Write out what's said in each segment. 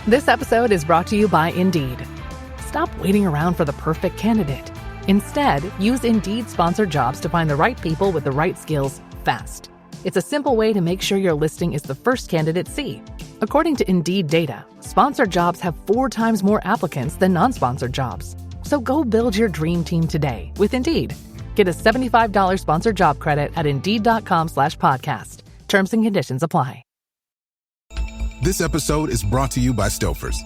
This episode is brought to you by Indeed. Stop waiting around for the perfect candidate. Instead, use Indeed sponsored jobs to find the right people with the right skills fast. It's a simple way to make sure your listing is the first candidates see. According to Indeed data, sponsored jobs have 4 times more applicants than non-sponsored jobs. So go build your dream team today with Indeed. Get a $75 sponsored job credit at Indeed.com/podcast. Terms and conditions apply. This episode is brought to you by Stouffer's.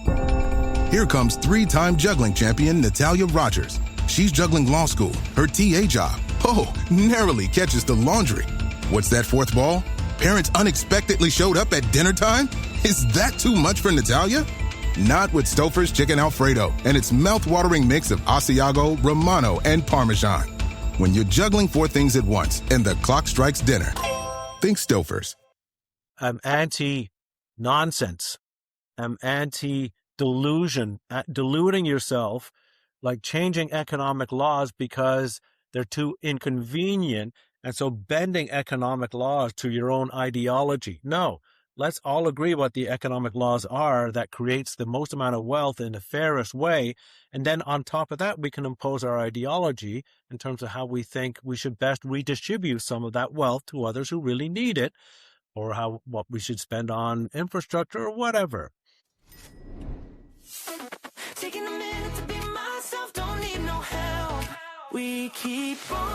Here comes 3-time juggling champion Natalia Rogers. She's juggling law school, her TA job. Oh, narrowly catches the laundry. What's that 4th ball? Parents unexpectedly showed up at dinner time? Is that too much for Natalia? Not with Stouffer's Chicken Alfredo and its mouth-watering mix of Asiago, Romano, and Parmesan. When you're juggling 4 things at once and the clock strikes dinner, think Stouffer's. I'm anti-nonsense. I'm anti-delusion, deluding yourself, like changing economic laws because they're too inconvenient, and so bending economic laws to your own ideology. No, let's all agree what the economic laws are that creates the most amount of wealth in the fairest way, and then on top of that, we can impose our ideology in terms of how we think we should best redistribute some of that wealth to others who really need it, or what we should spend on infrastructure or whatever. Taking a minute to be myself, don't need no help. We keep on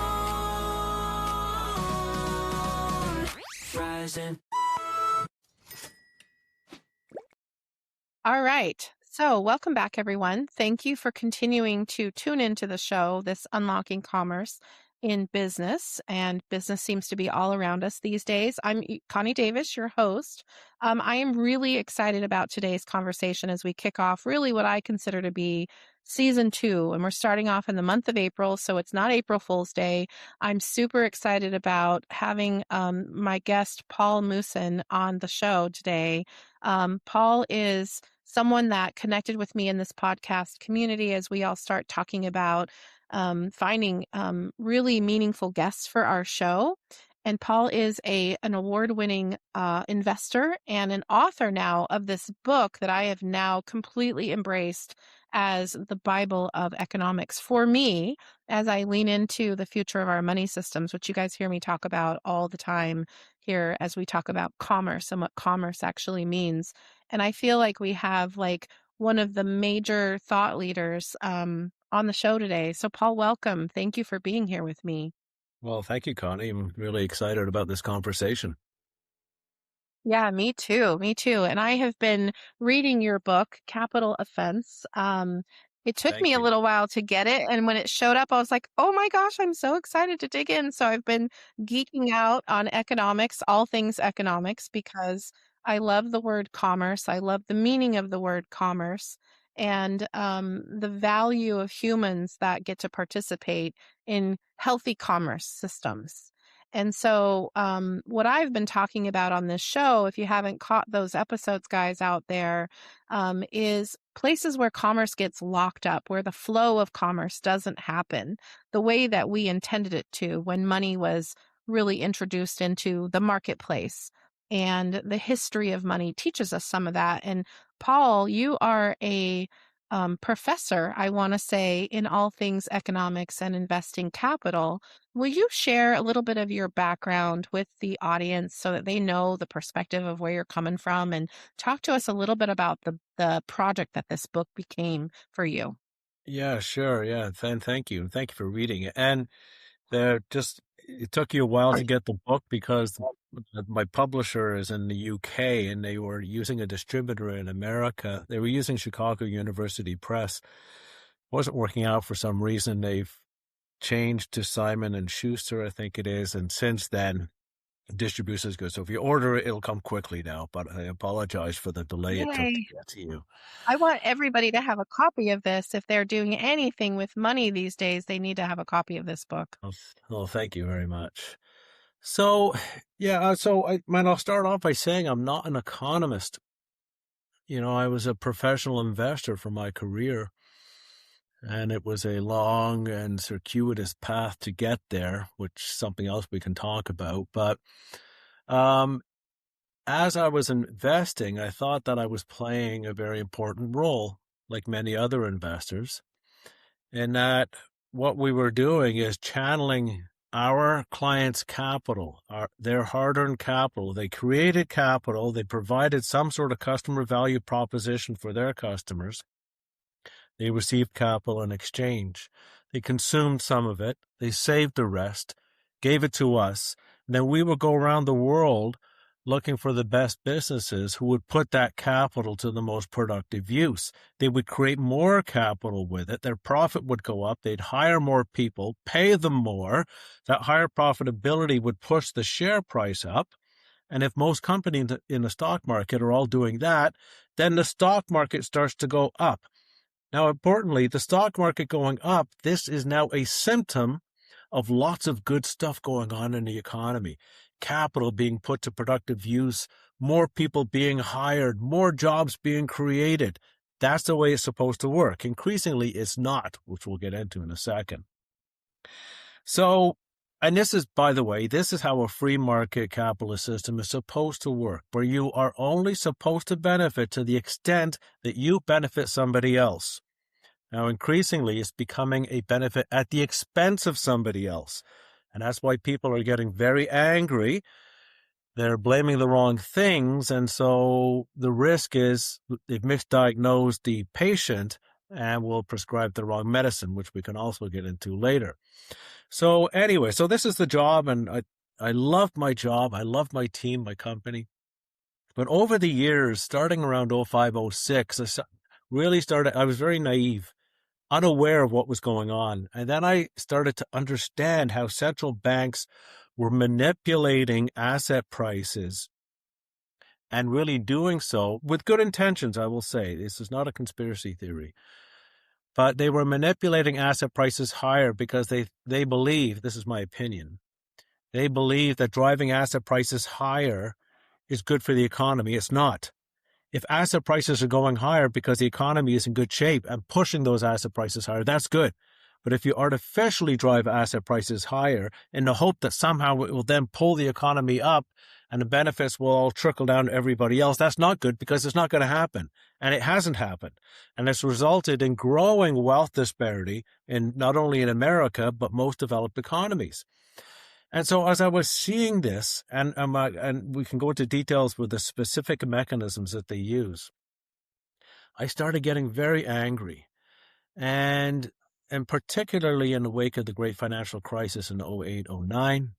rising. All right. So welcome back, everyone. Thank you for continuing to tune into the show, this Unlocking Commerce in Business. And business seems to be all around us these days. I'm Connie Davis, your host. I am really excited about today's conversation as we kick off really what I consider to be season 2. And we're starting off in the month of April, so it's not April Fool's Day. I'm super excited about having my guest, Paul Musson, on the show today. Paul is someone that connected with me in this podcast community as we all start talking about finding really meaningful guests for our show. And Paul is an award-winning investor and an author now of this book that I have now completely embraced as the Bible of economics for me as I lean into the future of our money systems, which you guys hear me talk about all the time here as we talk about commerce and what commerce actually means. And I feel like we have one of the major thought leaders on the show today. So Paul, welcome. Thank you for being here with me. Well, thank you, Connie. I'm really excited about this conversation. Yeah, me too. Me too. And I have been reading your book, Capital Offence. It took me a little while to get it. And when it showed up, I was like, oh my gosh, I'm so excited to dig in. So I've been geeking out on economics, all things economics, because I love the word commerce. I love the meaning of the word commerce and the value of humans that get to participate in healthy commerce systems. And so what I've been talking about on this show, if you haven't caught those episodes, guys, out there, is places where commerce gets locked up, where the flow of commerce doesn't happen the way that we intended it to when money was really introduced into the marketplace. And the history of money teaches us some of that. And Paul, you are a professor, I want to say, in all things economics and investing capital. Will you share a little bit of your background with the audience so that they know the perspective of where you're coming from, and talk to us a little bit about the project that this book became for you? Yeah, sure. Yeah. Thank you. Thank you for reading it. And it took you a while to get the book because my publisher is in the UK and they were using a distributor in America. They were using Chicago University Press. Wasn't working out for some reason. They've changed to Simon & Schuster, I think it is. And since then, distribution is good. So if you order it, it'll come quickly now. But I apologize for the delay it took to get to you. I want everybody to have a copy of this. If they're doing anything with money these days, they need to have a copy of this book. Oh, thank you very much. So, I'll start off by saying I'm not an economist. I was a professional investor for my career, and it was a long and circuitous path to get there, which is something else we can talk about. But as I was investing, I thought that I was playing a very important role, like many other investors, and that what we were doing is channeling our clients' capital, their hard-earned capital. They created capital. They provided some sort of customer value proposition for their customers. They received capital in exchange. They consumed some of it. They saved the rest, gave it to us. And then we would go around the world looking for the best businesses who would put that capital to the most productive use. They would create more capital with it. Their profit would go up. They'd hire more people, pay them more. That higher profitability would push the share price up. And if most companies in the stock market are all doing that, then the stock market starts to go up. Now, importantly, the stock market going up, this is now a symptom of lots of good stuff going on in the economy. Capital being put to productive use, more people being hired, more jobs being created. That's the way it's supposed to work. Increasingly, it's not, which we'll get into in a second. So, and this is, by the way, this is how a free market capitalist system is supposed to work, where you are only supposed to benefit to the extent that you benefit somebody else. Now, increasingly, it's becoming a benefit at the expense of somebody else. And that's why people are getting very angry. They're blaming the wrong things. And so the risk is they've misdiagnosed the patient and will prescribe the wrong medicine, which we can also get into later. So anyway, so this is the job, and I love my job. I love my team, my company. But over the years, starting around 05, 06, I was very naive, unaware of what was going on. And then I started to understand how central banks were manipulating asset prices, and really doing so with good intentions, I will say. This is not a conspiracy theory. But they were manipulating asset prices higher because they believe, this is my opinion, they believe that driving asset prices higher is good for the economy. It's not. If asset prices are going higher because the economy is in good shape and pushing those asset prices higher, that's good. But if you artificially drive asset prices higher in the hope that somehow it will then pull the economy up and the benefits will all trickle down to everybody else, that's not good, because it's not going to happen. And it hasn't happened. And it's resulted in growing wealth disparity in not only in America, but most developed economies. And so as I was seeing this, and we can go into details with the specific mechanisms that they use, I started getting very angry. And particularly in the wake of the great financial crisis in 08, 09.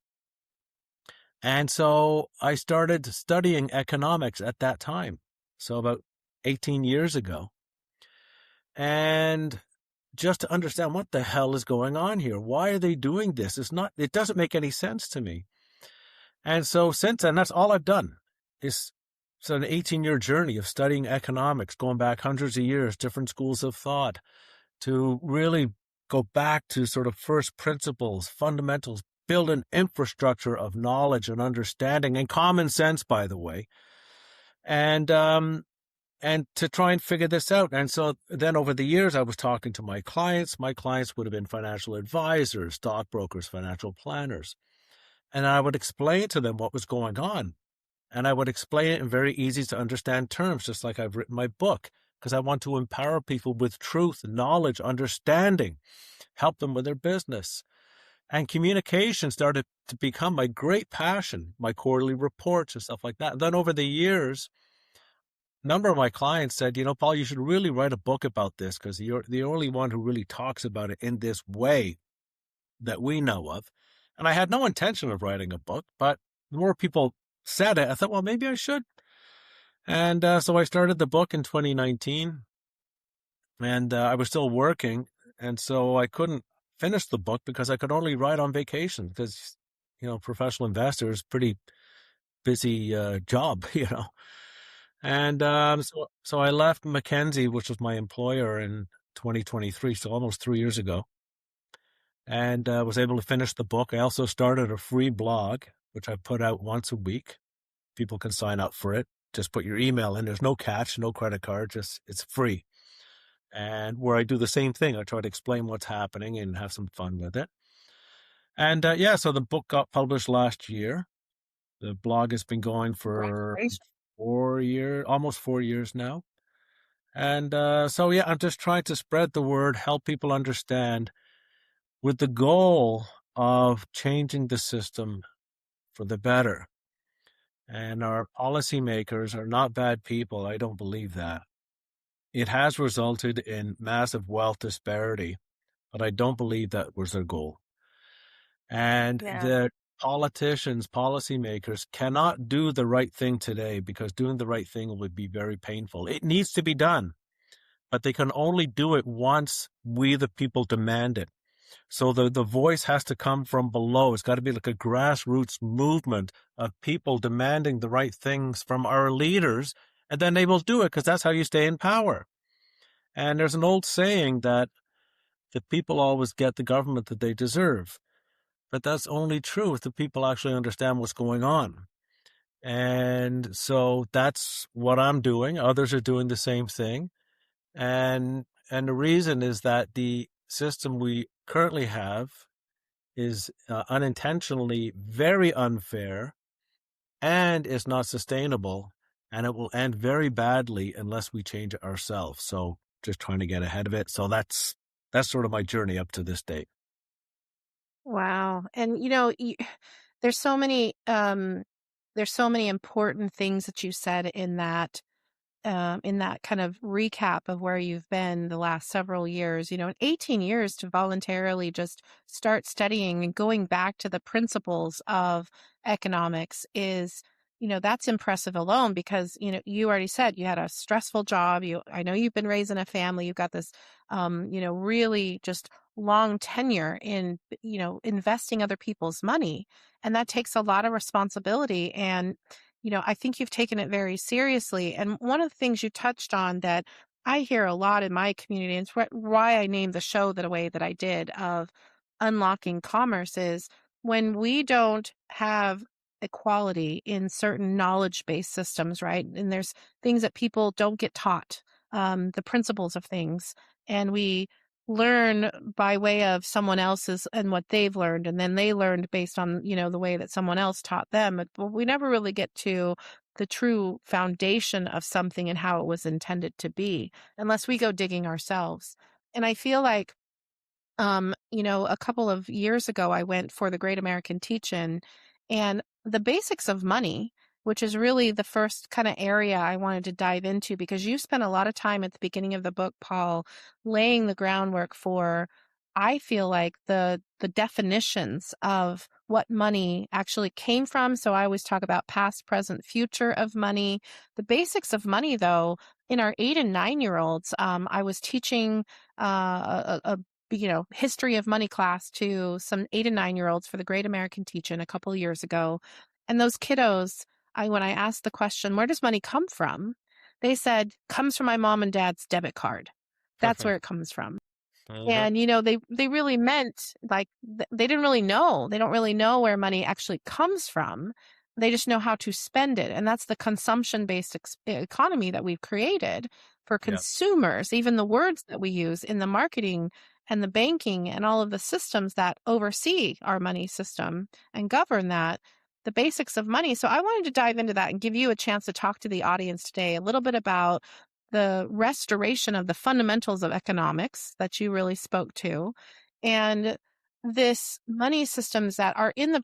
And so I started studying economics at that time, so about 18 years ago, and just to understand what the hell is going on here. Why are they doing this? It doesn't make any sense to me. And so since then, that's all I've done. It's an 18-year journey of studying economics, going back hundreds of years, different schools of thought, to really go back to sort of first principles, fundamentals, build an infrastructure of knowledge and understanding and common sense, by the way, and to try and figure this out. And so then over the years, I was talking to my clients. My clients would have been financial advisors, stockbrokers, financial planners. And I would explain to them what was going on. And I would explain it in very easy to understand terms, just like I've written my book, because I want to empower people with truth, knowledge, understanding, help them with their business. And communication started to become my great passion, my quarterly reports and stuff like that. And then over the years, a number of my clients said, Paul, you should really write a book about this, because you're the only one who really talks about it in this way that we know of. And I had no intention of writing a book, but the more people said it, I thought, well, maybe I should. And so I started the book in 2019, and I was still working. And so I couldn't finish the book because I could only write on vacation, because, professional investors, pretty busy job, And so I left Mackenzie, which was my employer, in 2023, so almost 3 years ago, and was able to finish the book. I also started a free blog, which I put out once a week. People can sign up for it. Just put your email in. There's no catch, no credit card, it's free. And where I do the same thing. I try to explain what's happening and have some fun with it. And so the book got published last year. The blog has been going for almost 4 years now. And so, yeah, I'm just trying to spread the word, help people understand with the goal of changing the system for the better. And our policymakers are not bad people. I don't believe that. It has resulted in massive wealth disparity, but I don't believe that was their goal. And the politicians, policymakers cannot do the right thing today because doing the right thing would be very painful. It needs to be done, but they can only do it once we, the people, demand it. So the voice has to come from below. It's got to be like a grassroots movement of people demanding the right things from our leaders, and then they will do it because that's how you stay in power. And there's an old saying that the people always get the government that they deserve. But that's only true if the people actually understand what's going on. And so that's what I'm doing. Others are doing the same thing. And the reason is that the system we currently have is unintentionally very unfair and is not sustainable, and it will end very badly unless we change it ourselves. So just trying to get ahead of it. So that's sort of my journey up to this date. Wow. And there's so many important things that you said in that kind of recap of where you've been the last several years. In 18 years to voluntarily just start studying and going back to the principles of economics is, that's impressive alone because, you already said you had a stressful job. I know you've been raising a family. You've got this, really just long tenure in, investing other people's money. And that takes a lot of responsibility. And I think you've taken it very seriously. And one of the things you touched on that I hear a lot in my community, and it's why I named the show the way that I did of unlocking commerce, is when we don't have equality in certain knowledge-based systems, right? And there's things that people don't get taught, the principles of things, and we learn by way of someone else's and what they've learned, and then they learned based on the way that someone else taught them, but we never really get to the true foundation of something and how it was intended to be unless we go digging ourselves. And I feel like a couple of years ago I went for the Great American Teach-In, and the basics of money, which is really the first kind of area I wanted to dive into, because you spent a lot of time at the beginning of the book, Paul, laying the groundwork for, I feel like, the definitions of what money actually came from. So I always talk about past, present, future of money. The basics of money, though, in our 8 and 9-year-olds, I was teaching a history of money class to some 8 and 9-year-olds for the Great American Teach-In a couple of years ago. And those kiddos, when I asked the question, where does money come from? They said, comes from my mom and dad's debit card. That's where it comes from. And, they really meant, like, they didn't really know. They don't really know where money actually comes from. They just know how to spend it. And that's the consumption-based economy that we've created for consumers. Even the words that we use in the marketing and the banking and all of the systems that oversee our money system and govern that, the basics of money. So I wanted to dive into that and give you a chance to talk to the audience today a little bit about the restoration of the fundamentals of economics that you really spoke to, and this money systems that are in the,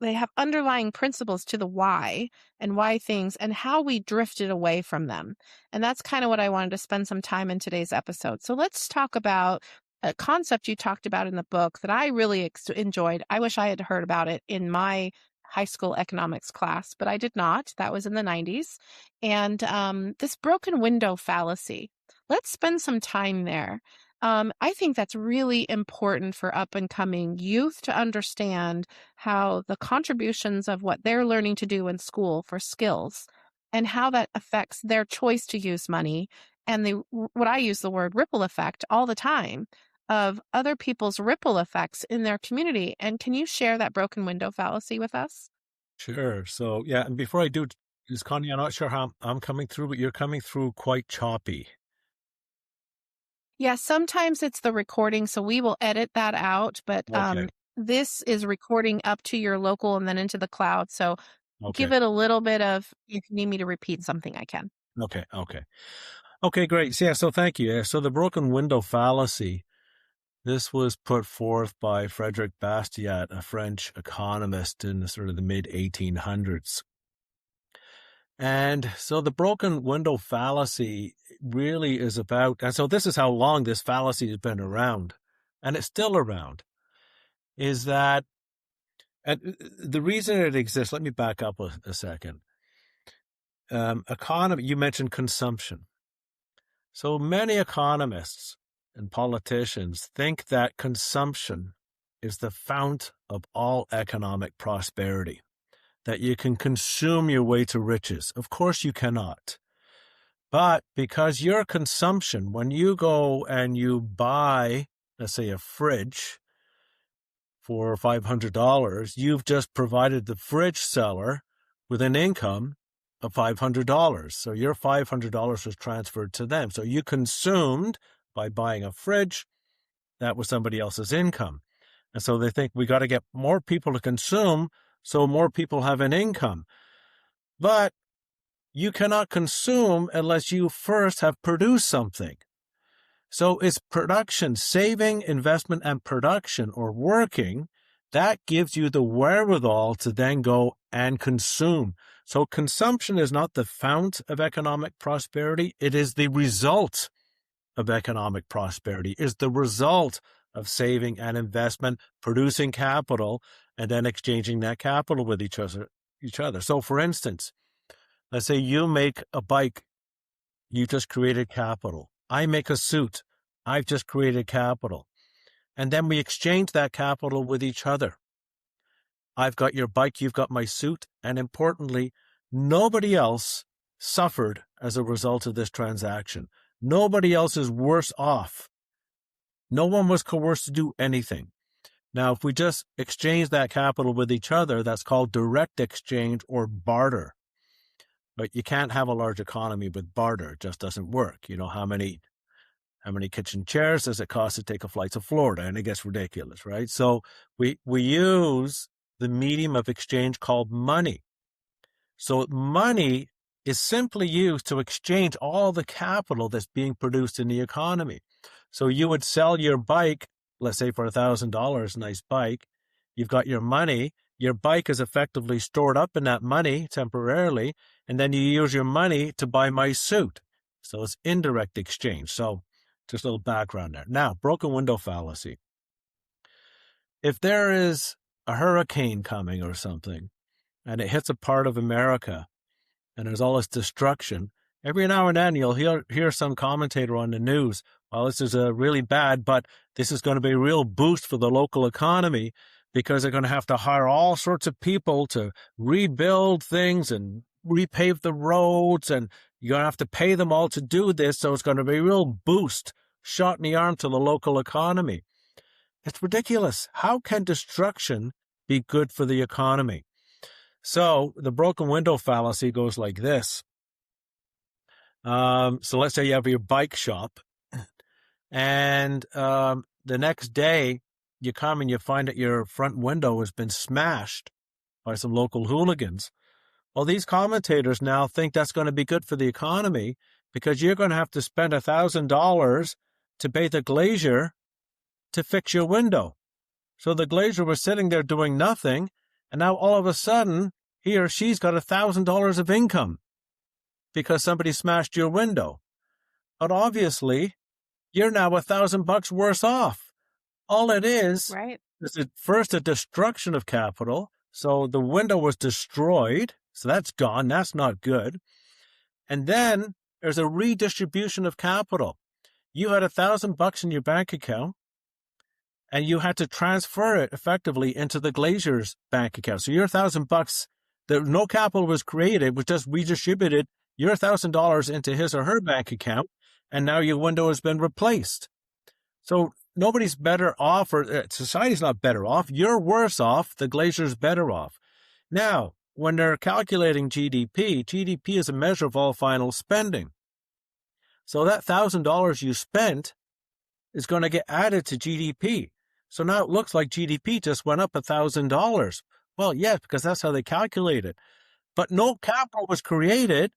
they have underlying principles to the why and why things and how we drifted away from them. And that's kind of what I wanted to spend some time in today's episode. So let's talk about a concept you talked about in the book that I really enjoyed. I wish I had heard about it in my high school economics class, but I did not. That was in the 90s. And this broken window fallacy. Let's spend some time there. I think that's really important for up and coming youth to understand how the contributions of what they're learning to do in school for skills and how that affects their choice to use money, and what I use the word ripple effect all the time, of other people's ripple effects in their community. And can you share that broken window fallacy with us? Sure. So, yeah, and before I do, Connie, I'm not sure how I'm coming through, but you're coming through quite choppy. Yeah, sometimes it's the recording, so we will edit that out. But Okay. this is recording up to your local and then into the cloud. So give it a little bit of, if you need me to repeat something, I can. Okay, great. Yeah, so thank you. So the broken window fallacy, this was put forth by Frederick Bastiat, a French economist in sort of the mid-1800s. And so the broken window fallacy really is about, and so this is how long this fallacy has been around, and it's still around, is that, and the reason it exists, let me back up a second. Economy, you mentioned consumption. So many economists and politicians think that consumption is the fount of all economic prosperity, that you can consume your way to riches. Of course you cannot. But because your consumption, when you go and you buy, let's say, a fridge for $500, you've just provided the fridge seller with an income of $500. So your $500 was transferred to them. So you consumed by buying a fridge. That was somebody else's income. And so they think we got to get more people to consume so more people have an income. But you cannot consume unless you first have produced something. So it's production, saving, investment, and production, or working, that gives you the wherewithal to then go and consume. So consumption is not the fount of economic prosperity. It is the result of economic prosperity, is the result of saving and investment, producing capital, and then exchanging that capital with each other. So for instance, let's say you make a bike, you just created capital. I make a suit, I've just created capital. And then we exchange that capital with each other. I've got your bike, you've got my suit, and importantly, nobody else suffered as a result of this transaction. Nobody else is worse off. No one was coerced to do anything. Now, if we just exchange that capital with each other, that's called direct exchange or barter. But you can't have a large economy with barter. It just doesn't work. You know, how many kitchen chairs does it cost to take a flight to Florida? And it gets ridiculous, right? So we use the medium of exchange called money. So money is simply used to exchange all the capital that's being produced in the economy. So you would sell your bike, let's say for $1,000, nice bike. You've got your money. Your bike is effectively stored up in that money temporarily, and then you use your money to buy my suit. So it's indirect exchange. So just a little background there. Now, broken window fallacy. If there is a hurricane coming or something, and it hits a part of America, and there's all this destruction, every now and then you'll hear some commentator on the news, well, this is really bad, but this is going to be a real boost for the local economy because they're going to have to hire all sorts of people to rebuild things and repave the roads, and you're going to have to pay them all to do this, so it's going to be a real boost, shot in the arm to the local economy. It's ridiculous. How can destruction be good for the economy? So the broken window fallacy goes like this. So let's say you have your bike shop, and the next day you come and you find that your front window has been smashed by some local hooligans. Well, these commentators now think that's going to be good for the economy because you're going to have to spend $1,000 to pay the glazier to fix your window. So the glazier was sitting there doing nothing, and now all of a sudden he or she's got $1,000 of income because somebody smashed your window. But obviously, you're now $1,000 worse off. All it is first a destruction of capital. So the window was destroyed. So that's gone. That's not good. And then there's a redistribution of capital. You had $1,000 in your bank account, and you had to transfer it effectively into the glazier's bank account. So your $1,000, no capital was created, it was just redistributed your $1,000 into his or her bank account, and now your window has been replaced. So nobody's better off, or society's not better off. You're worse off. The glazier's better off. Now, when they're calculating GDP is a measure of all final spending. So that $1,000 you spent is going to get added to GDP. So now it looks like GDP just went up $1,000. Well, yes, because that's how they calculate it. But no capital was created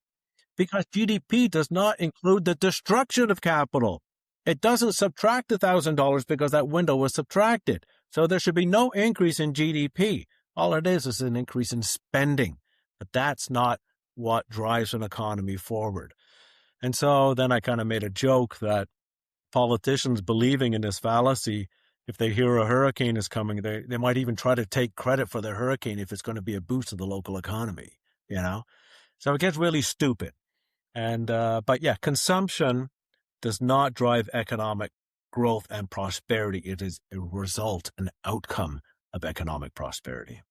because GDP does not include the destruction of capital. It doesn't subtract $1,000 because that window was subtracted. So there should be no increase in GDP. All it is an increase in spending. But that's not what drives an economy forward. And so then I kind of made a joke that politicians believing in this fallacy, if they hear a hurricane is coming, they might even try to take credit for the hurricane if it's going to be a boost to the local economy, you know? So it gets really stupid. And, but yeah, consumption does not drive economic growth and prosperity. It is a result, an outcome of economic prosperity.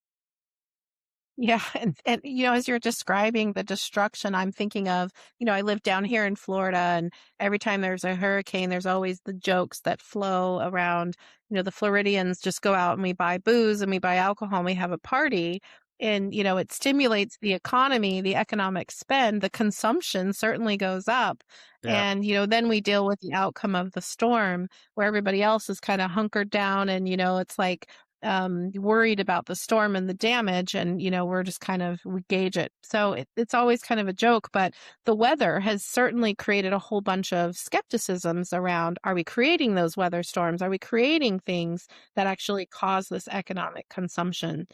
Yeah. And, as you're describing the destruction, I'm thinking of, I live down here in Florida, and every time there's a hurricane, there's always the jokes that flow around, the Floridians just go out and we buy booze and we buy alcohol and we have a party. And, it stimulates the economy, the economic spend, the consumption certainly goes up. Yeah. And, then we deal with the outcome of the storm where everybody else is kind of hunkered down and, it's like, worried about the storm and the damage, and we're just we gauge it. So it's always kind of a joke, but the weather has certainly created a whole bunch of skepticisms around, are we creating those weather storms? Are we creating things that actually cause this economic consumption?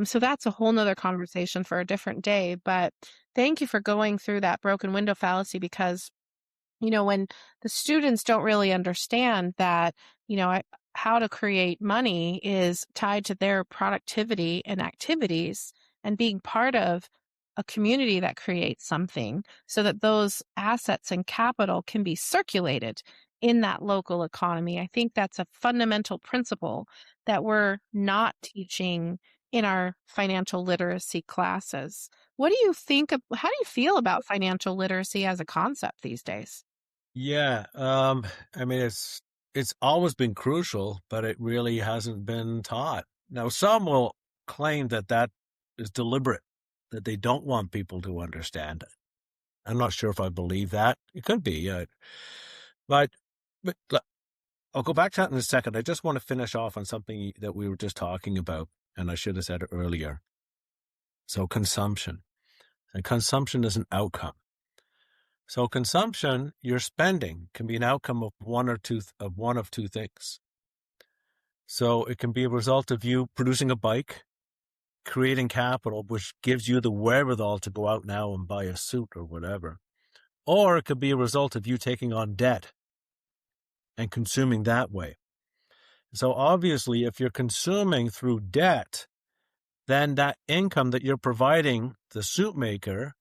So that's a whole nother conversation for a different day, but thank you for going through that broken window fallacy, because when the students don't really understand that, how to create money is tied to their productivity and activities and being part of a community that creates something so that those assets and capital can be circulated in that local economy. I think that's a fundamental principle that we're not teaching in our financial literacy classes. What do you think how do you feel about financial literacy as a concept these days? Yeah. I mean, it's always been crucial, but it really hasn't been taught. Now, some will claim that is deliberate, that they don't want people to understand it. I'm not sure if I believe that. It could be, but look, I'll go back to that in a second. I just want to finish off on something that we were just talking about, and I should have said it earlier. So consumption. And consumption is an outcome. So consumption, your spending, can be an outcome of one of two things. So it can be a result of you producing a bike, creating capital, which gives you the wherewithal to go out now and buy a suit or whatever. Or it could be a result of you taking on debt and consuming that way. So obviously, if you're consuming through debt, then that income that you're providing the suit maker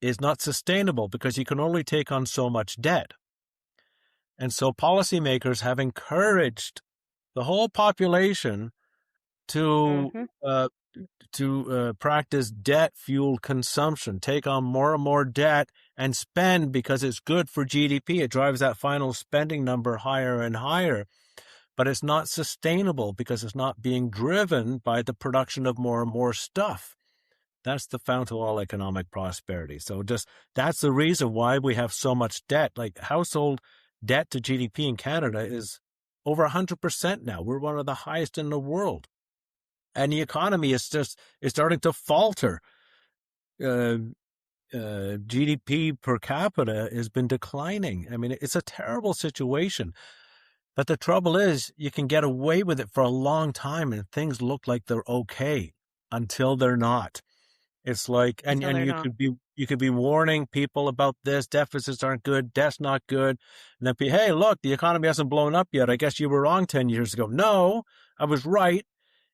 is not sustainable because you can only take on so much debt. And so policymakers have encouraged the whole population to practice debt-fueled consumption, take on more and more debt and spend because it's good for GDP. It drives that final spending number higher and higher. But it's not sustainable because it's not being driven by the production of more and more stuff. That's the fount of all economic prosperity. So that's the reason why we have so much debt. Like household debt to GDP in Canada is over 100% now. We're one of the highest in the world. And the economy is starting to falter. GDP per capita has been declining. I mean, it's a terrible situation. But the trouble is, you can get away with it for a long time and things look like they're okay until they're not. It's like, and you could be warning people about this, deficits aren't good, debt's not good. And then hey, look, the economy hasn't blown up yet. I guess you were wrong 10 years ago. No, I was right.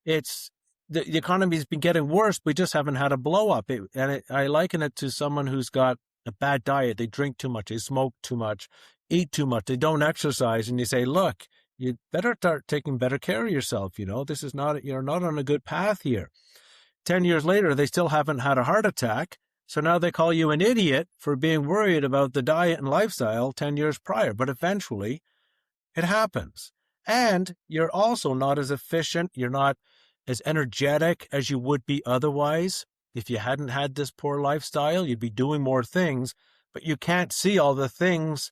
The economy's been getting worse. We just haven't had a blow up. I liken it to someone who's got a bad diet. They drink too much. They smoke too much, eat too much. They don't exercise. And you say, look, you better start taking better care of yourself. This is you're not on a good path here. 10 years later, they still haven't had a heart attack. So now they call you an idiot for being worried about the diet and lifestyle 10 years prior. But eventually it happens. And you're also not as efficient. You're not as energetic as you would be otherwise. If you hadn't had this poor lifestyle, you'd be doing more things, but you can't see all the things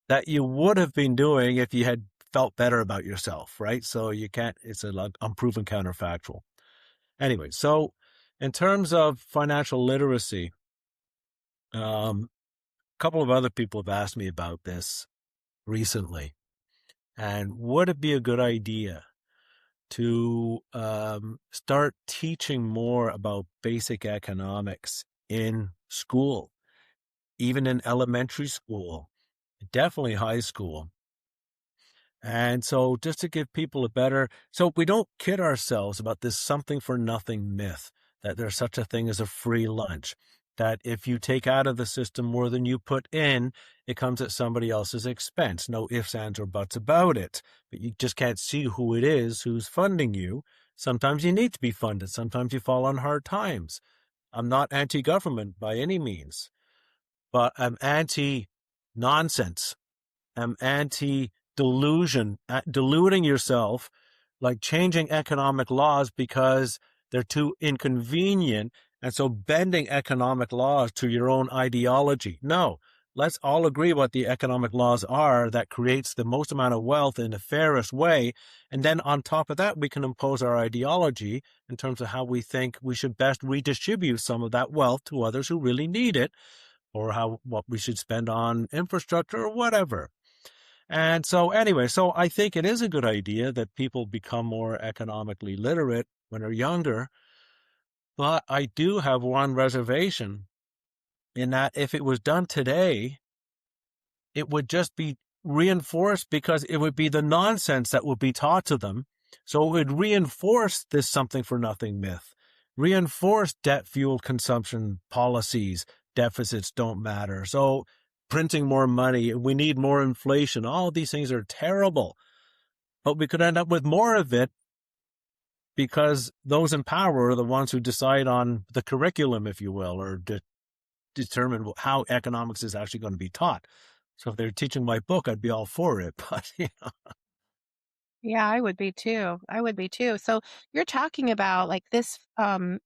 that you would have been doing if you had felt better about yourself, right? So you can't, it's an unproven counterfactual. Anyway, so In terms of financial literacy, a couple of other people have asked me about this recently. And would it be a good idea to start teaching more about basic economics in school, even in elementary school, definitely high school? And so just to give people so we don't kid ourselves about this something for nothing myth, that there's such a thing as a free lunch, that if you take out of the system more than you put in, it comes at somebody else's expense. No ifs, ands, or buts about it. But you just can't see who it is who's funding you. Sometimes you need to be funded. Sometimes you fall on hard times. I'm not anti-government by any means, but I'm anti-nonsense. I'm anti-delusion, deluding yourself, like changing economic laws because they're too inconvenient, and so bending economic laws to your own ideology. No, let's all agree what the economic laws are that creates the most amount of wealth in the fairest way, and then on top of that, we can impose our ideology in terms of how we think we should best redistribute some of that wealth to others who really need it, or what we should spend on infrastructure or whatever. And so anyway, so I think it is a good idea that people become more economically literate when they're younger. But I do have one reservation in that if it was done today, it would just be reinforced because it would be the nonsense that would be taught to them. So it would reinforce this something for nothing myth, reinforce debt-fueled consumption policies, deficits don't matter. So printing more money, we need more inflation. All of these things are terrible, but we could end up with more of it because those in power are the ones who decide on the curriculum, if you will, or determine how economics is actually going to be taught. So if they're teaching my book, I'd be all for it. But Yeah, I would be too. I would be too. So you're talking about like this, the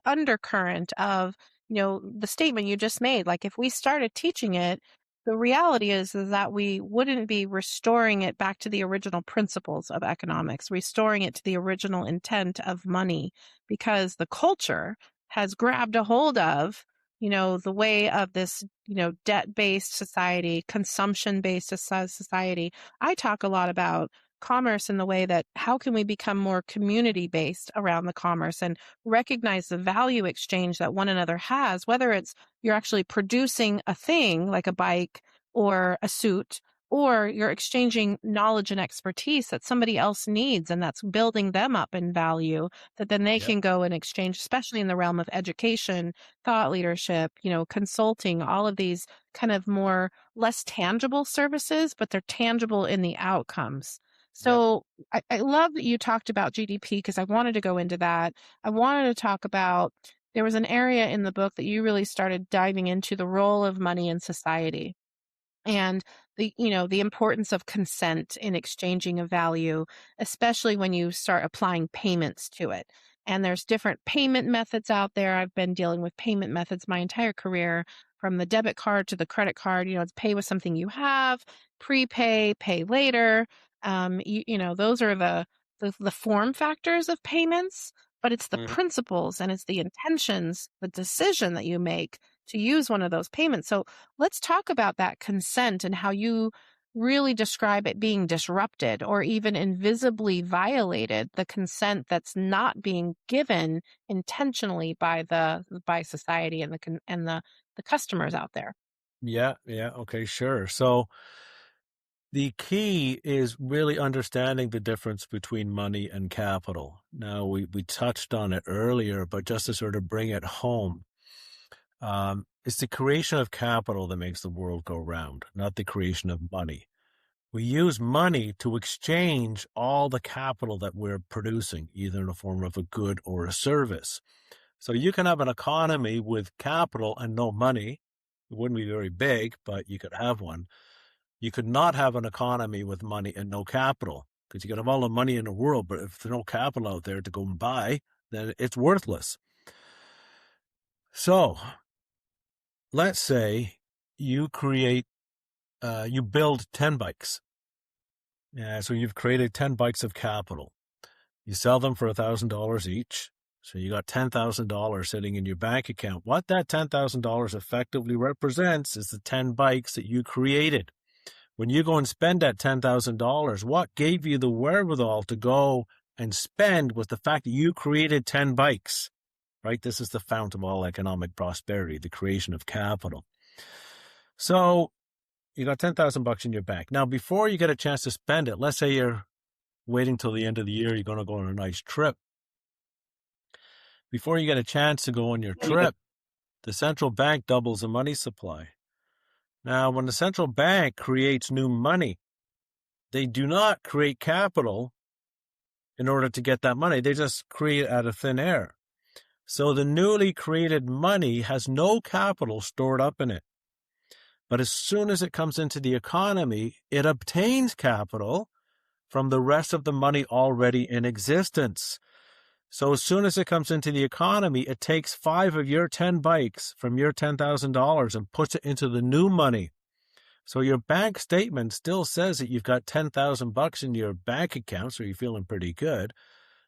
undercurrent of, the statement you just made. Like if we started teaching it, the reality is that we wouldn't be restoring it back to the original principles of economics, restoring it to the original intent of money, because the culture has grabbed a hold of, the way of this, debt-based society, consumption-based society. I talk a lot about commerce in the way that how can we become more community based around the commerce and recognize the value exchange that one another has, whether it's you're actually producing a thing like a bike or a suit, or you're exchanging knowledge and expertise that somebody else needs, and that's building them up in value that then they can go and exchange, especially in the realm of education, thought leadership, consulting, all of these kind of more less tangible services, but they're tangible in the outcomes. So I love that you talked about GDP because I wanted to go into that. I wanted to talk about, there was an area in the book that you really started diving into the role of money in society and the importance of consent in exchanging of value, especially when you start applying payments to it. And there's different payment methods out there. I've been dealing with payment methods my entire career, from the debit card to the credit card. It's pay with something you have, prepay, pay later. Those are the form factors of payments, but it's the principles and it's the intentions, the decision that you make to use one of those payments. So let's talk about that consent and how you really describe it being disrupted or even invisibly violated, the consent that's not being given intentionally by society and the customers out there. Yeah. Okay, sure. So the key is really understanding the difference between money and capital. Now, we touched on it earlier, but just to sort of bring it home, it's the creation of capital that makes the world go round, not the creation of money. We use money to exchange all the capital that we're producing, either in the form of a good or a service. So you can have an economy with capital and no money. It wouldn't be very big, but you could have one. You could not have an economy with money and no capital, because you could have all the money in the world, but if there's no capital out there to go and buy, then it's worthless. So let's say you build 10 bikes. So you've created 10 bikes of capital. You sell them for $1,000 each. So you got $10,000 sitting in your bank account. What that $10,000 effectively represents is the 10 bikes that you created. When you go and spend that $10,000, what gave you the wherewithal to go and spend was the fact that you created 10 bikes, right? This is the fount of all economic prosperity, the creation of capital. So you got 10,000 bucks in your bank. Now, before you get a chance to spend it, let's say you're waiting till the end of the year, you're going to go on a nice trip. Before you get a chance to go on your trip, the central bank doubles the money supply. Now, when the central bank creates new money, they do not create capital in order to get that money. They just create it out of thin air. So the newly created money has no capital stored up in it. But as soon as it comes into the economy, it obtains capital from the rest of the money already in existence. So as soon as it comes into the economy, it takes 5 of your 10 bikes from your $10,000 and puts it into the new money. So your bank statement still says that you've got 10,000 bucks in your bank account, so you're feeling pretty good,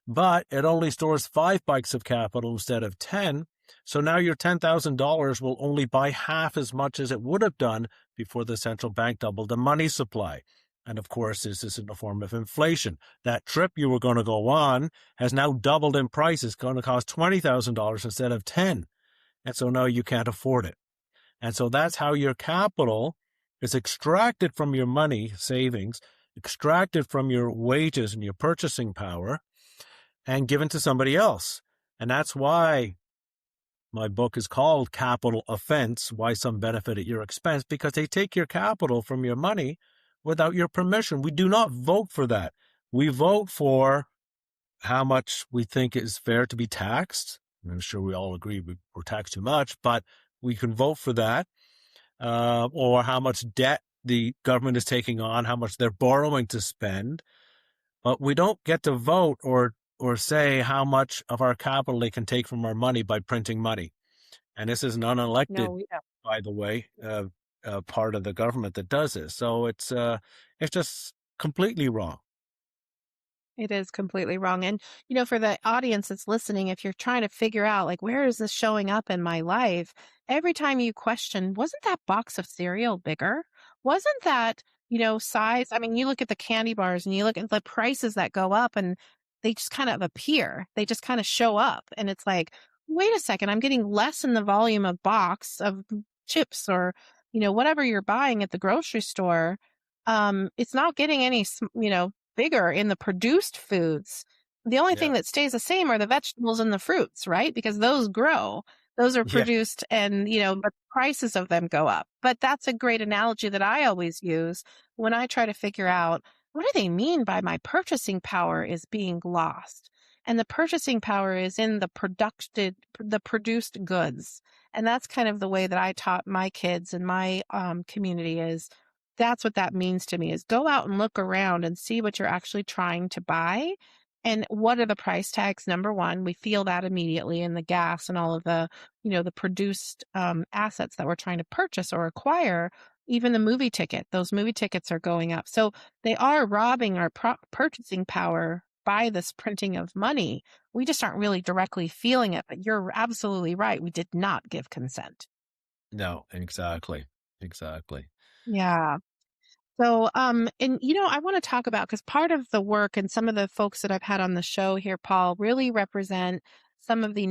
but it only stores 5 bikes of capital instead of 10. So now your $10,000 will only buy half as much as it would have done before the central bank doubled the money supply. And of course, this is in the form of inflation. That trip you were going to go on has now doubled in price. It's going to cost $20,000 instead of 10. And so now you can't afford it. And so that's how your capital is extracted from your money savings, extracted from your wages and your purchasing power, and given to somebody else. And that's why my book is called Capital Offence, Why Some Benefit at Your Expense, because they take your capital from your money without your permission. We do not vote for that. We vote for how much we think is fair to be taxed. I'm sure we all agree we're taxed too much, but we can vote for that. Or how much debt the government is taking on, how much they're borrowing to spend. But we don't get to vote or say how much of our capital they can take from our money by printing money. And this is an unelected, by the way, part of the government that does this. So it's just completely wrong. It is completely wrong. And, for the audience that's listening, if you're trying to figure out, like, where is this showing up in my life? Every time you question, wasn't that box of cereal bigger? Wasn't that, size? I mean, you look at the candy bars and you look at the prices that go up and they just kind of appear. They just kind of show up. And it's like, wait a second, I'm getting less in the volume of box of chips or, whatever you're buying at the grocery store. It's not getting any, bigger in the produced foods. The only thing that stays the same are the vegetables and the fruits, right? Because those grow. Those are produced and, but prices of them go up. But that's a great analogy that I always use when I try to figure out what do they mean by my purchasing power is being lost? And the purchasing power is in the produced goods. And that's kind of the way that I taught my kids and my community is that's what that means to me is go out and look around and see what you're actually trying to buy. And what are the price tags? Number one, we feel that immediately in the gas and all of the, the produced assets that we're trying to purchase or acquire. Even the movie ticket, those movie tickets are going up. So they are robbing our purchasing power by this printing of money. We just aren't really directly feeling it. But you're absolutely right. We did not give consent. No, exactly. Yeah. So, and I want to talk about, because part of the work and some of the folks that I've had on the show here, Paul, really represent some of the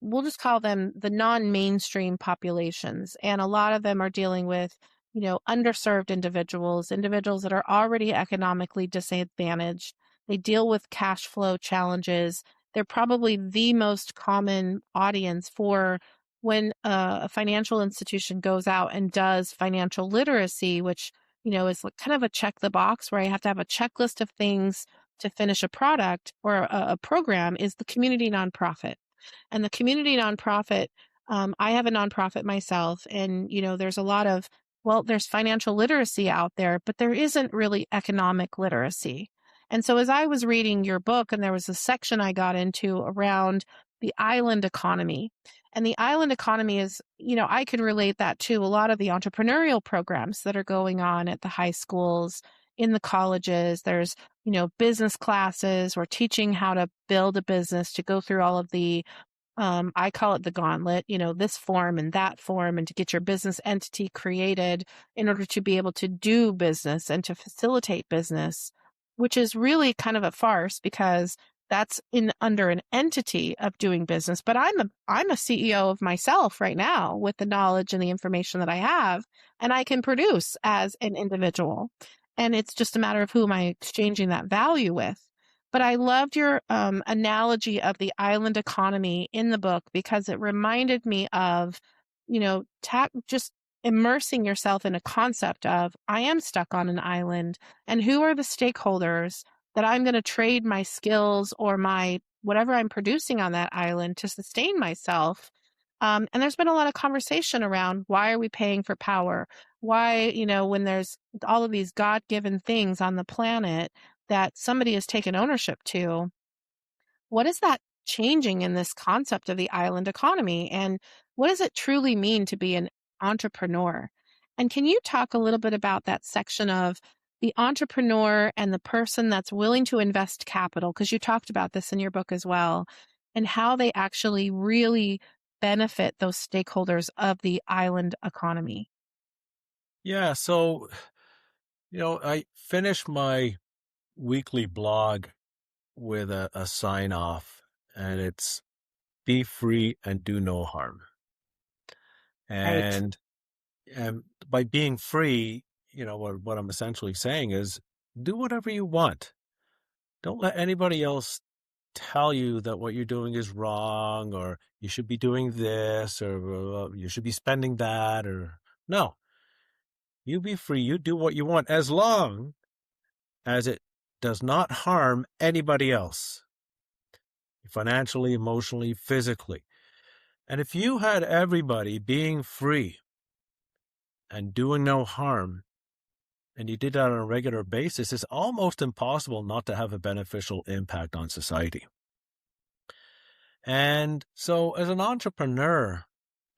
we'll just call them the non-mainstream populations. And a lot of them are dealing with, underserved individuals that are already economically disadvantaged. They deal with cash flow challenges. They're probably the most common audience for when a financial institution goes out and does financial literacy, which, is kind of a check the box where I have to have a checklist of things to finish a product or a program, is the community nonprofit. And the community nonprofit, I have a nonprofit myself, and, there's a lot of, there's financial literacy out there, but there isn't really economic literacy. And so as I was reading your book, and there was a section I got into around the island economy. And the island economy is, I could relate that to a lot of the entrepreneurial programs that are going on at the high schools, in the colleges. There's business classes or teaching how to build a business, to go through all of the I call it the gauntlet, this form and that form, and to get your business entity created in order to be able to do business and to facilitate business, which is really kind of a farce because that's under an entity of doing business. But I'm a CEO of myself right now with the knowledge and the information that I have, and I can produce as an individual. And it's just a matter of who am I exchanging that value with. But I loved your analogy of the island economy in the book because it reminded me of, just immersing yourself in a concept of I am stuck on an island, and who are the stakeholders that I'm going to trade my skills or my whatever I'm producing on that island to sustain myself. And there's been a lot of conversation around why are we paying for power? Why, when there's all of these God-given things on the planet that somebody has taken ownership to, what is that changing in this concept of the island economy? And what does it truly mean to be an entrepreneur? And can you talk a little bit about that section of the entrepreneur and the person that's willing to invest capital? Because you talked about this in your book as well, and how they actually really benefit those stakeholders of the island economy. Yeah. So, I finished my weekly blog with a sign off, and it's be free and do no harm. And by being free, what I'm essentially saying is do whatever you want. Don't let anybody else tell you that what you're doing is wrong, or you should be doing this, or you should be spending that, or no. You be free. You do what you want as long as it does not harm anybody else, financially, emotionally, physically. And if you had everybody being free and doing no harm, and you did that on a regular basis, it's almost impossible not to have a beneficial impact on society. And so as an entrepreneur,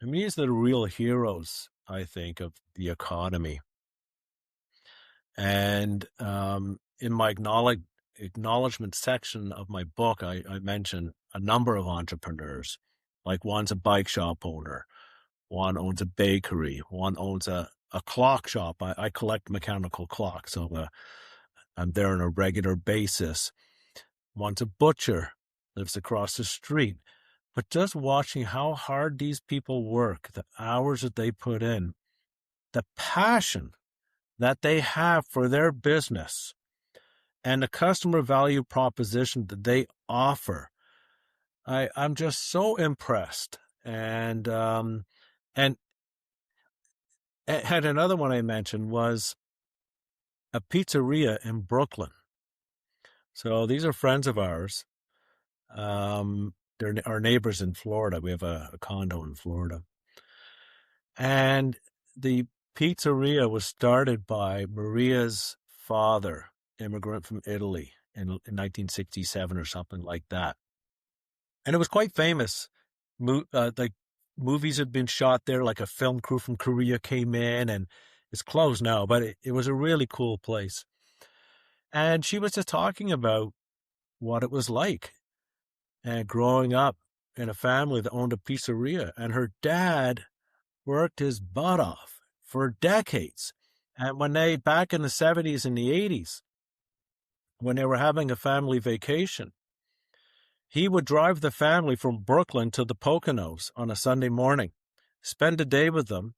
these are the real heroes, I think, of the economy. And in my acknowledgement section of my book, I mention a number of entrepreneurs. Like one's a bike shop owner, one owns a bakery, one owns a clock shop. I collect mechanical clocks, so I'm there on a regular basis. One's a butcher, lives across the street. But just watching how hard these people work, the hours that they put in, the passion that they have for their business, and the customer value proposition that they offer, I'm just so impressed. And had another one I mentioned was a pizzeria in Brooklyn. So these are friends of ours. They're our neighbors in Florida. We have a condo in Florida. And the pizzeria was started by Maria's father, immigrant from Italy in 1967 or something like that. And it was quite famous. Like movies had been shot there, like a film crew from Korea came in, and it's closed now, but it was a really cool place. And she was just talking about what it was like and growing up in a family that owned a pizzeria. And her dad worked his butt off for decades. And when back in the 70s and the 80s, when they were having a family vacation, he would drive the family from Brooklyn to the Poconos on a Sunday morning, spend a day with them,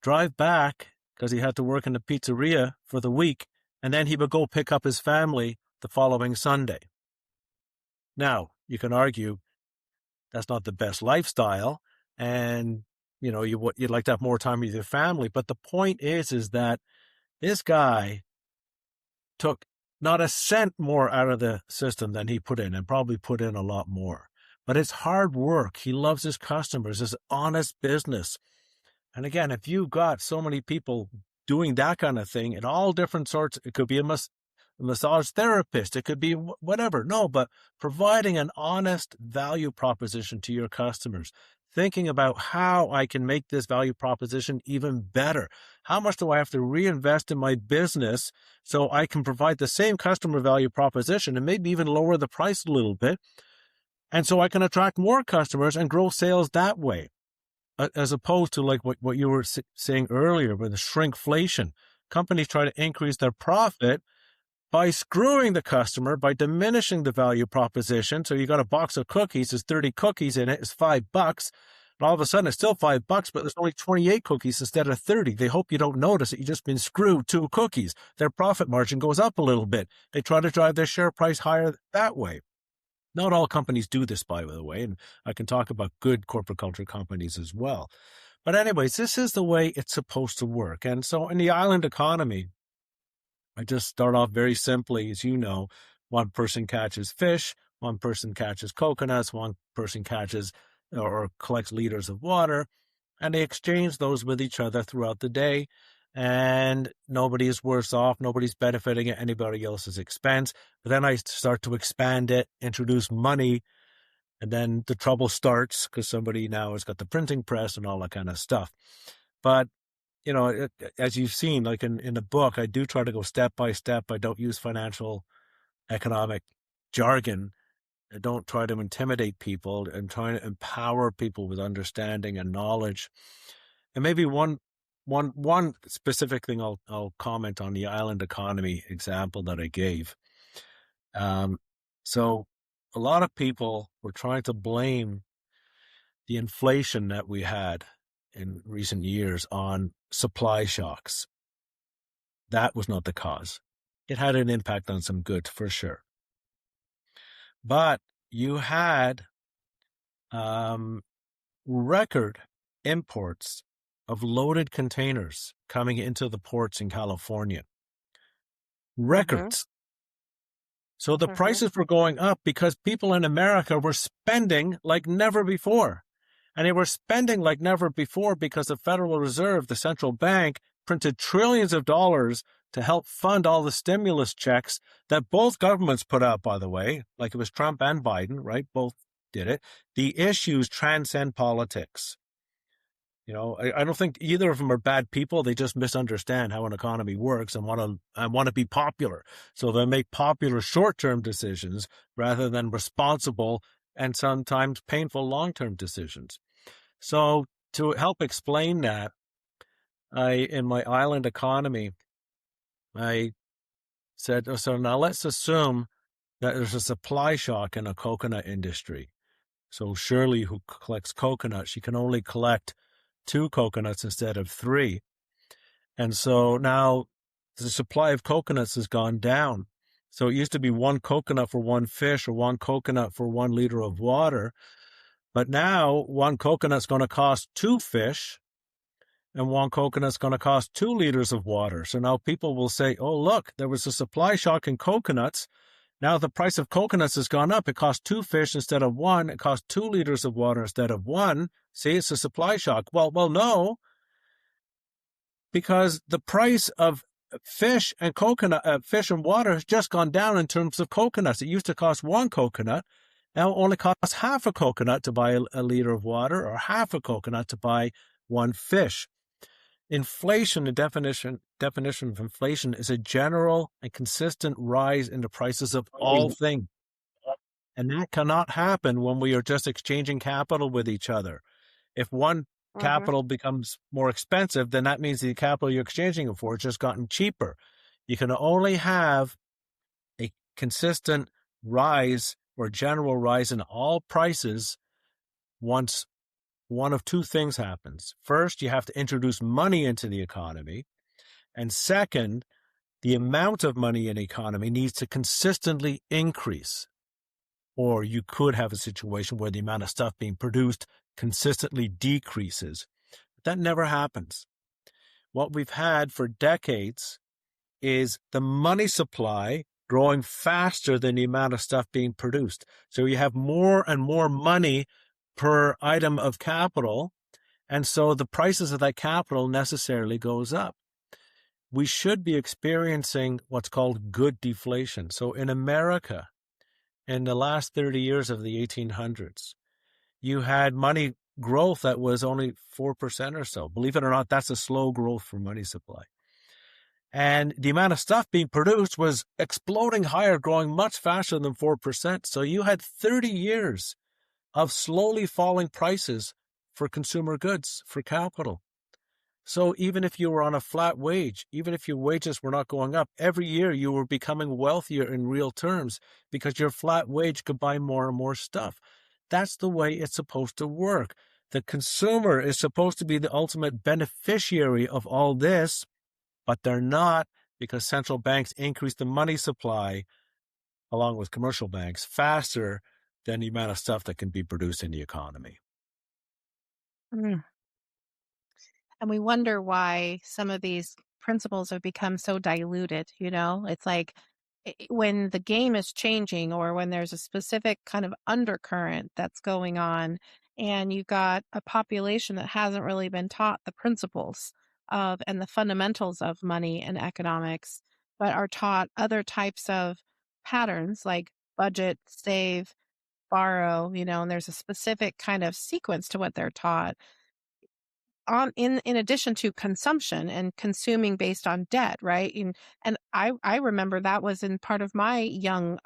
drive back because he had to work in the pizzeria for the week, and then he would go pick up his family the following Sunday. Now, you can argue that's not the best lifestyle, and you'd like to have more time with your family. But the point is that this guy took not a cent more out of the system than he put in, and probably put in a lot more. But it's hard work. He loves his customers. It's honest business. And again, if you've got so many people doing that kind of thing in all different sorts, it could be a massage therapist, it could be whatever. No, but providing an honest value proposition to your customers, thinking about how I can make this value proposition even better. how much do I have to reinvest in my business so I can provide the same customer value proposition and maybe even lower the price a little bit, and so I can attract more customers and grow sales that way, as opposed to like what you were saying earlier with the shrinkflation. Companies try to increase their profit by screwing the customer, by diminishing the value proposition. So you got a box of cookies, there's 30 cookies in it, it's $5. And all of a sudden it's still $5, but there's only 28 cookies instead of 30. They hope you don't notice that you've just been screwed 2 cookies. Their profit margin goes up a little bit. They try to drive their share price higher that way. Not all companies do this, by the way, and I can talk about good corporate culture companies as well. But anyways, this is the way it's supposed to work. And so in the island economy, I just start off very simply. As you know, one person catches fish, one person catches coconuts, one person catches or collects liters of water, and they exchange those with each other throughout the day. And nobody is worse off. Nobody's benefiting at anybody else's expense. But then I start to expand it, introduce money, and then the trouble starts because somebody now has got the printing press and all that kind of stuff. But, you know, as you've seen, like in the book, I do try to go step by step. I don't use financial economic jargon. I don't try to intimidate people. I'm trying to empower people with understanding and knowledge. And maybe one specific thing I'll comment on the island economy example that I gave. So a lot of people were trying to blame the inflation that we had in recent years on supply shocks. That was not the cause. It had an impact on some goods for sure. But you had record imports of loaded containers coming into the ports in California. Records. So the prices were going up because people in America were spending like never before. And they were spending like never before because the Federal Reserve, the central bank, printed trillions of dollars to help fund all the stimulus checks that both governments put out, by the way, like it was Trump and Biden, right? Both did it. The issues transcend politics. You know, I don't think either of them are bad people. They just misunderstand how an economy works and want to be popular. So they make popular short-term decisions rather than responsible and sometimes painful long-term decisions. So to help explain that, in my island economy, I said, so now let's assume that there's a supply shock in the coconut industry. So Shirley, who collects coconuts, she can only collect 2 coconuts instead of 3. And so now the supply of coconuts has gone down. So it used to be 1 coconut for 1 fish or 1 coconut for 1 liter of water. But now 1 coconut's going to cost 2 fish and 1 coconut's going to cost 2 liters of water. So now people will say, oh, look, there was a supply shock in coconuts. Now the price of coconuts has gone up. It costs 2 fish instead of 1. It costs 2 liters of water instead of 1. See, it's a supply shock. Well, no, because the price of fish and fish and water has just gone down in terms of coconuts. It used to cost 1 coconut. Now it only costs half a coconut to buy a liter of water or half a coconut to buy 1 fish. Inflation, the definition of inflation is a general and consistent rise in the prices of all things. And that cannot happen when we are just exchanging capital with each other. If one capital becomes more expensive, then that means the capital you're exchanging it for has just gotten cheaper. You can only have a consistent rise or general rise in all prices once one of 2 things happens. First, you have to introduce money into the economy. And second, the amount of money in the economy needs to consistently increase. Or you could have a situation where the amount of stuff being produced consistently decreases. But that never happens. What we've had for decades is the money supply growing faster than the amount of stuff being produced. So you have more and more money per item of capital, and so the prices of that capital necessarily goes up. We should be experiencing what's called good deflation. So in America, in the last 30 years of the 1800s, you had money growth that was only 4% or so. Believe it or not, that's a slow growth for money supply. And the amount of stuff being produced was exploding higher, growing much faster than 4%. So you had 30 years of slowly falling prices for consumer goods, for capital. So even if you were on a flat wage, even if your wages were not going up, every year you were becoming wealthier in real terms because your flat wage could buy more and more stuff. That's the way it's supposed to work. The consumer is supposed to be the ultimate beneficiary of all this, but they're not, because central banks increase the money supply along with commercial banks faster than the amount of stuff that can be produced in the economy. Mm. And we wonder why some of these principles have become so diluted, you know? It's like when the game is changing or when there's a specific kind of undercurrent that's going on, and you've got a population that hasn't really been taught the principles of and the fundamentals of money and economics, but are taught other types of patterns like budget, save, borrow, you know, and there's a specific kind of sequence to what they're taught on in addition to consumption and consuming based on debt, right? And I remember that was in part of my young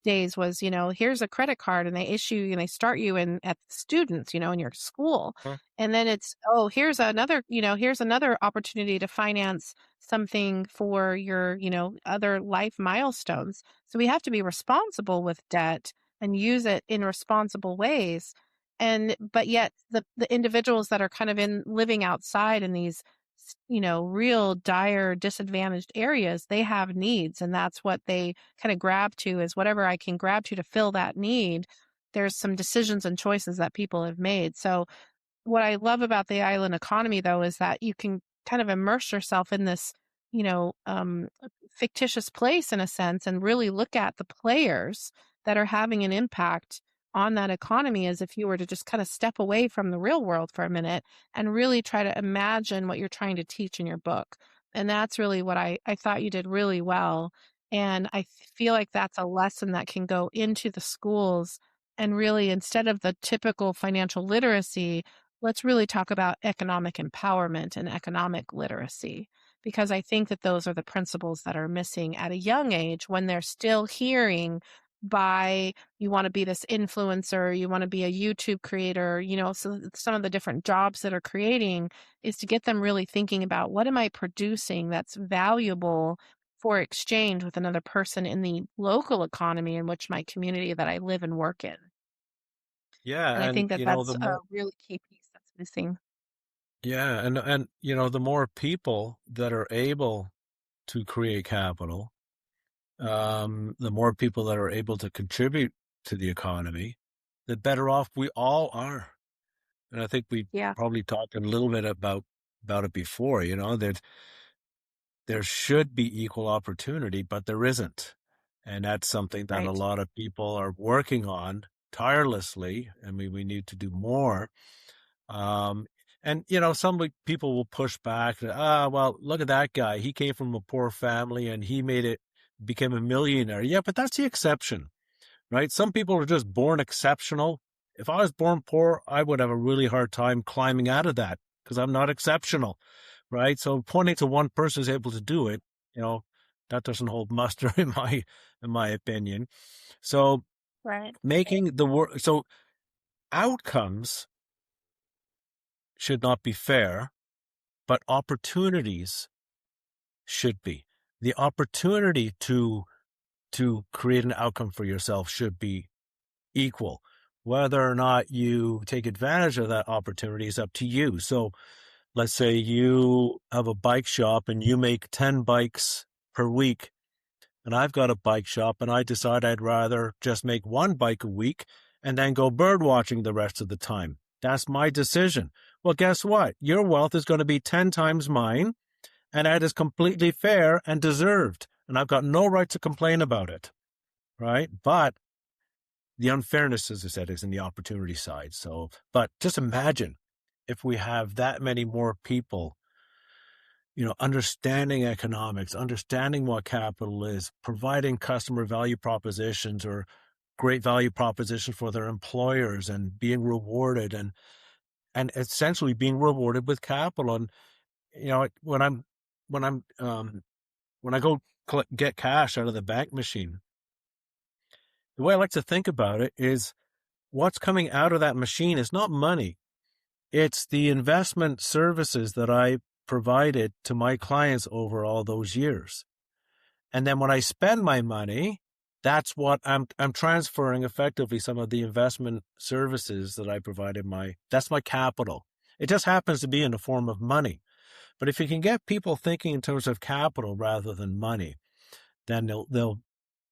days was, you know, here's a credit card and they issue and they start you in at students, you know, in your school. Huh? And then it's, oh, here's another, you know, here's another opportunity to finance something for your, you know, other life milestones. So we have to be responsible with debt and use it in responsible ways. And but yet the individuals that are kind of in living outside in these you know, real dire disadvantaged areas, they have needs, and that's what they kind of grab to, is whatever I can grab to fill that need. There's some decisions and choices that people have made. So what I love about the island economy, though, is that you can kind of immerse yourself in this, you know, fictitious place in a sense, and really look at the players that are having an impact on that economy, as if you were to just kind of step away from the real world for a minute and really try to imagine what you're trying to teach in your book. And that's really what I thought you did really well. And I feel like that's a lesson that can go into the schools, and really, instead of the typical financial literacy, let's really talk about economic empowerment and economic literacy, because I think that those are the principles that are missing at a young age, when they're still hearing by, you want to be this influencer, you want to be a YouTube creator, you know, so some of the different jobs that are creating is to get them really thinking about, what am I producing that's valuable for exchange with another person in the local economy in which my community that I live and work in. Yeah, And I and think that you know that's the a more really key piece that's missing. yeah, and you know the more people that are able to create capital, the more people that are able to contribute to the economy, the better off we all are. And I think we Yeah, probably talked a little bit about it before. You know that there should be equal opportunity, but there isn't, and that's something that a right. lot of people are working on tirelessly, and we need to do more. Um, and you know, people will push back. Well, look at that guy. He came from a poor family and he became a millionaire. Yeah, but that's the exception, right? Some people are just born exceptional. If I was born poor, I would have a really hard time climbing out of that because I'm not exceptional, right? So pointing to one person who's able to do it, you know, that doesn't hold muster in my opinion. So Right. making the work, so outcomes should not be fair, but opportunities should be. The opportunity to create an outcome for yourself should be equal. Whether or not you take advantage of that opportunity is up to you. So let's say you have a bike shop and you make 10 bikes per week, and I've got a bike shop and I decide I'd rather just make one bike a week and then go bird watching the rest of the time. That's my decision. Well, guess what? Your wealth is going to be 10 times mine, and that is completely fair and deserved. And I've got no right to complain about it, right? But the unfairness, as I said, is in the opportunity side. So, but just imagine if we have that many more people, you know, understanding economics, understanding what capital is, providing customer value propositions or great value propositions for their employers and being rewarded. And and essentially being rewarded with capital. And when I go get cash out of the bank machine, the way I like to think about it is what's coming out of that machine is not money. It's the investment services that I provided to my clients over all those years. And then when I spend my money, that's what I'm transferring effectively some of the investment services that I provided that's my capital. It just happens to be in the form of money. But if you can get people thinking in terms of capital rather than money, then they'll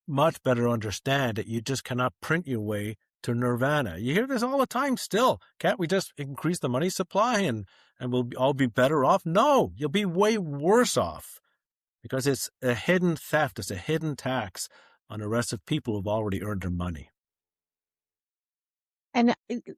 much better understand that you just cannot print your way to nirvana. You hear this all the time still. Can't we just increase the money supply and we'll all be better off? No, you'll be way worse off because it's a hidden theft. It's a hidden tax on the rest of people who've already earned their money. And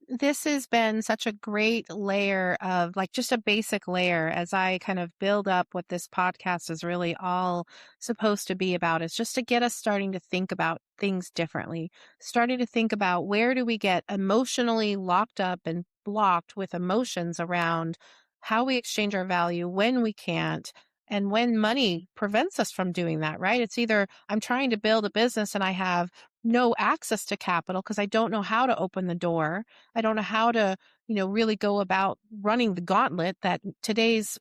this has been such a great layer of just a basic layer as I kind of build up what this podcast is really all supposed to be about, is just to get us starting to think about things differently, starting to think about where do we get emotionally locked up and blocked with emotions around how we exchange our value when we can't. And when money prevents us from doing that, right? It's either I'm trying to build a business and I have no access to capital because I don't know how to open the door. I don't know how to, really go about running the gauntlet that today's,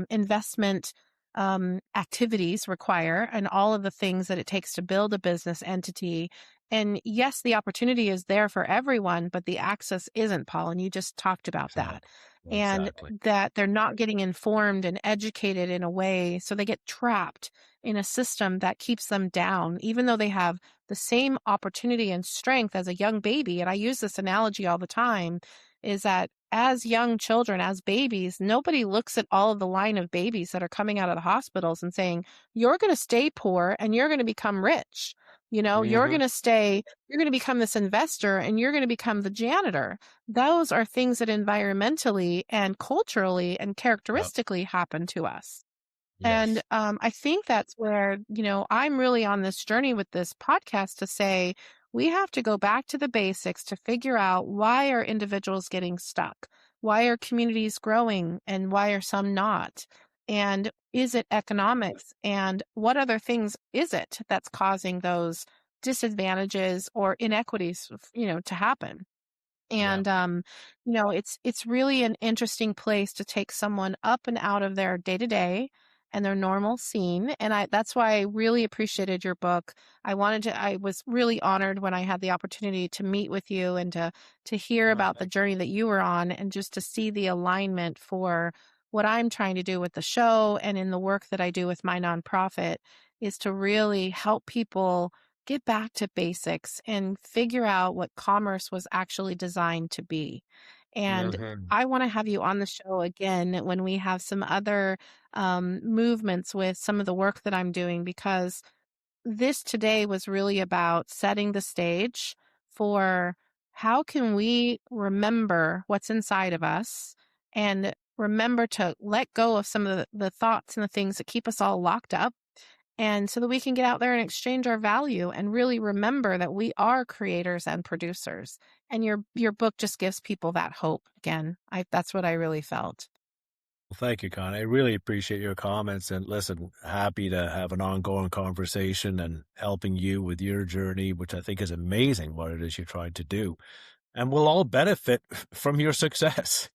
investment activities require and all of the things that it takes to build a business entity. And yes, the opportunity is there for everyone, but the access isn't, Paul. And you just talked about that. And that they're not getting informed and educated in a way, so they get trapped in a system that keeps them down, even though they have the same opportunity and strength as a young baby. And I use this analogy all the time, is that as young children, as babies, nobody looks at all of the line of babies that are coming out of the hospitals and saying, you're going to stay poor and you're going to become rich. You're going to become this investor and you're going to become the janitor. Those are things that environmentally and culturally and characteristically happen to us. Yes. And I think that's where, I'm really on this journey with this podcast to say, we have to go back to the basics to figure out why are individuals getting stuck? Why are communities growing and why are some not? And is it economics? And what other things is it that's causing those disadvantages or inequities, to happen? And, it's really an interesting place to take someone up and out of their day-to-day and their normal scene. And that's why I really appreciated your book. I was really honored when I had the opportunity to meet with you and to hear about the journey that you were on and just to see the alignment for what I'm trying to do with the show and in the work that I do with my nonprofit, is to really help people get back to basics and figure out what commerce was actually designed to be. And I want to have you on the show again when we have some other movements with some of the work that I'm doing, because this today was really about setting the stage for how can we remember what's inside of us and remember to let go of some of the thoughts and the things that keep us all locked up, and so that we can get out there and exchange our value and really remember that we are creators and producers. And your book just gives people that hope again. That's what I really felt. Well, thank you, Connie. I really appreciate your comments, and listen, happy to have an ongoing conversation and helping you with your journey, which I think is amazing what it is you're trying to do. And we'll all benefit from your success,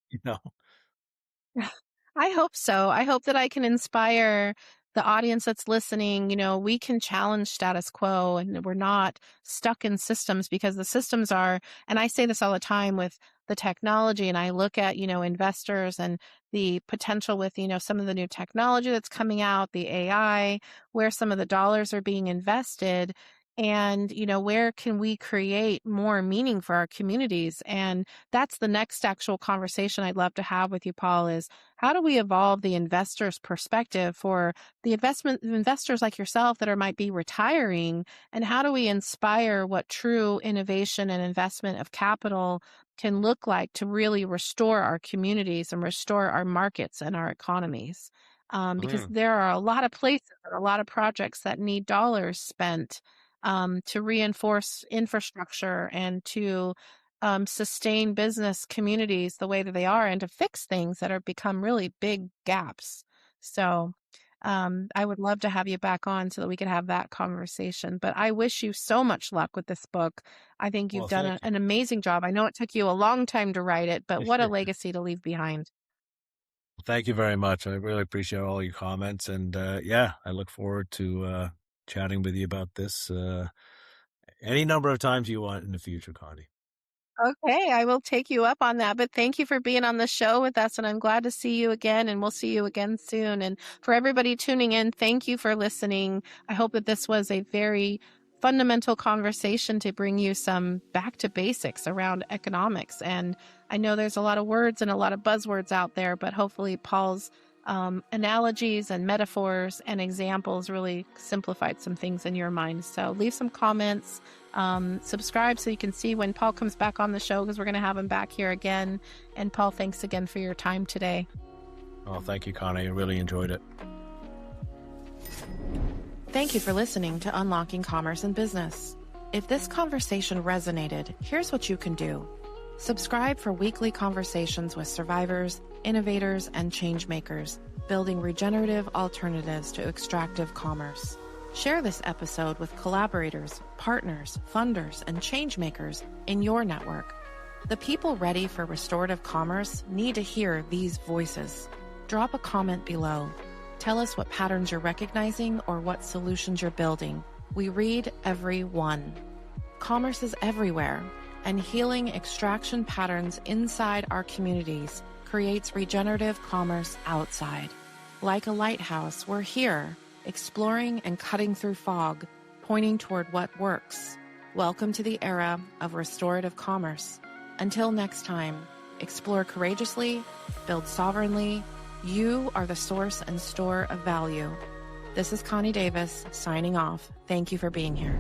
I hope so. I hope that I can inspire the audience that's listening. We can challenge status quo and we're not stuck in systems, because the systems are, and I say this all the time with the technology, and I look at, investors and the potential with, some of the new technology that's coming out, the AI, where some of the dollars are being invested. And, where can we create more meaning for our communities? And that's the next actual conversation I'd love to have with you, Paul, is how do we evolve the investor's perspective for the investors like yourself that might be retiring? And how do we inspire what true innovation and investment of capital can look like to really restore our communities and restore our markets and our economies? Because there are a lot of places, a lot of projects that need dollars spent to reinforce infrastructure and to sustain business communities the way that they are and to fix things that have become really big gaps. So I would love to have you back on so that we could have that conversation. But I wish you so much luck with this book. I think you've done Thank you. an amazing job. I know it took you a long time to write it, but what a legacy to leave behind. Thank you very much. I really appreciate all your comments. And I look forward to chatting with you about this any number of times you want in the future, Connie. Okay, I will take you up on that. But thank you for being on the show with us. And I'm glad to see you again. And we'll see you again soon. And for everybody tuning in, thank you for listening. I hope that this was a very fundamental conversation to bring you some back to basics around economics. And I know there's a lot of words and a lot of buzzwords out there, but hopefully Paul's analogies and metaphors and examples really simplified some things in your mind. So leave some comments, subscribe so you can see when Paul comes back on the show, because we're going to have him back here again. And Paul, thanks again for your time today. Oh, thank you, Connie. I really enjoyed it. Thank you for listening to Unlocking Commerce and Business. If this conversation resonated, here's what you can do. Subscribe for weekly conversations with survivors, innovators, and changemakers, building regenerative alternatives to extractive commerce. Share this episode with collaborators, partners, funders, and changemakers in your network. The people ready for restorative commerce need to hear these voices. Drop a comment below. Tell us what patterns you're recognizing or what solutions you're building. We read every one. Commerce is everywhere, and healing extraction patterns inside our communities creates regenerative commerce outside. Like a lighthouse, we're here, exploring and cutting through fog, pointing toward what works. Welcome to the era of restorative commerce. Until next time, explore courageously, build sovereignly. You are the source and store of value. This is Connie Davis signing off. Thank you for being here.